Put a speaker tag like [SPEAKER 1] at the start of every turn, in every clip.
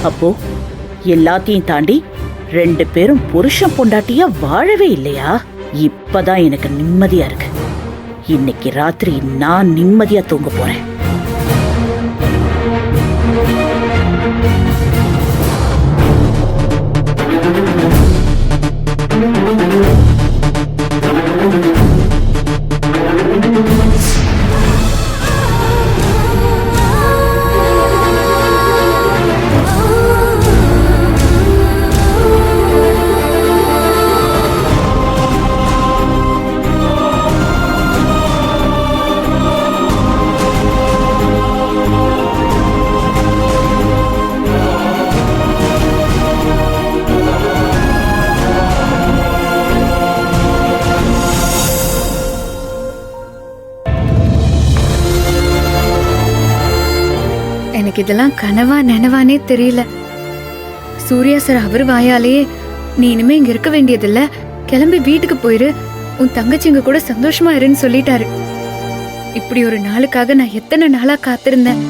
[SPEAKER 1] அப்போ எல்லாத்தையும் தாண்டி 2 பேரும் புருஷன் பொண்டாட்டியா வாழவே இல்லையா? இப்பதான் எனக்கு நிம்மதியா இருக்கு. இன்னைக்கு ராத்திரி நான் நிம்மதியா தூங்க போறேன்.
[SPEAKER 2] எனக்கு இதெல்லாம் கனவா நனவானே தெரியல. சூர்யா சார் அவர் வாயாலேயே நீ இனிமே இங்க இருக்க வேண்டியதில்ல, கிளம்பி வீட்டுக்கு போயிரு, உன் தங்கச்சிங்க கூட சந்தோஷமா இருன்னு சொல்லிட்டாரு. இப்படி ஒரு நாளுக்காக நான் எத்தனை நாளா காத்திருந்தேன்.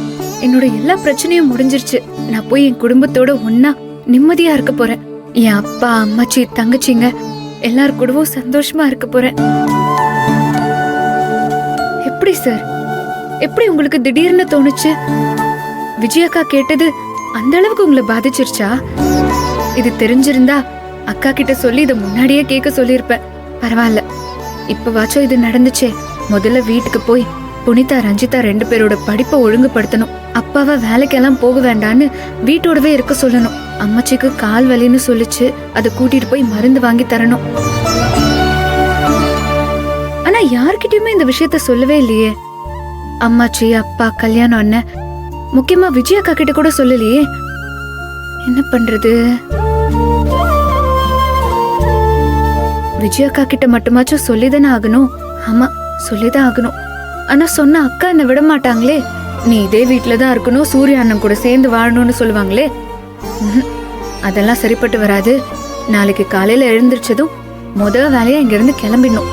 [SPEAKER 2] என்னோட எல்லா பிரச்சனையும் முடிஞ்சிருச்சு. நான் போய் என் குடும்பத்தோட ஒன்னா நிம்மதியா இருக்க போறேன். என் அப்பா அம்மாச்சி தங்கச்சிங்க எல்லார் கூடவும் சந்தோஷமா இருக்க போறேன். எப்படி சார், எப்படி உங்களுக்கு திடீர்னு தோணுச்சு? விஜயக்கா கேட்டது அந்த அளவுக்கு உங்களை பாதிச்சிருச்சா? இது தெரிஞ்சிருந்தா அக்கா கிட்ட சொல்லி இதை முன்னாடியே கேட்க சொல்லியிருப்பேன். பரவாயில்ல, இப்பவாச்சும் இது நடந்துச்சே. முதல்ல வீட்டுக்கு போய் புனிதா ரஞ்சிதா 2 பேரோட படிப்பை ஒழுங்குபடுத்தணும். அப்பாவை வேலைக்கெல்லாம் போக வேண்டான்னு வீட்டோடவே இருக்க சொல்லணும். அம்மாச்சிக்கு கால் வலின்னு சொல்லிச்சு, அதை கூட்டிட்டு போய் மருந்து வாங்கி தரணும். ஆனா யார்கிட்டயுமே இந்த விஷயத்த சொல்லவே இல்லையே. அம்மாச்சி, அப்பா, கல்யாணம் அண்ணன், முக்கியமா விஜயக்கா கிட்ட கூட சொல்லலையே. என்ன பண்றது? விஜயக்கா கிட்ட மட்டுமாச்சும் சொல்லிதானே ஆகணும். ஆமா, சொல்லிதான் ஆகணும். ஆனா சொன்ன அக்கா என்ன விட மாட்டாங்களே. நீ இதே வீட்டுலதான் இருக்கணும், சூர்யா அண்ணன் கூட சேர்ந்து வாழணும்னு சொல்லுவாங்களே. அதெல்லாம் சரிப்பட்டு வராது. நாளைக்கு காலையில எழுந்திருச்சதும் வேலையா இங்க இருந்து கிளம்பிடணும்.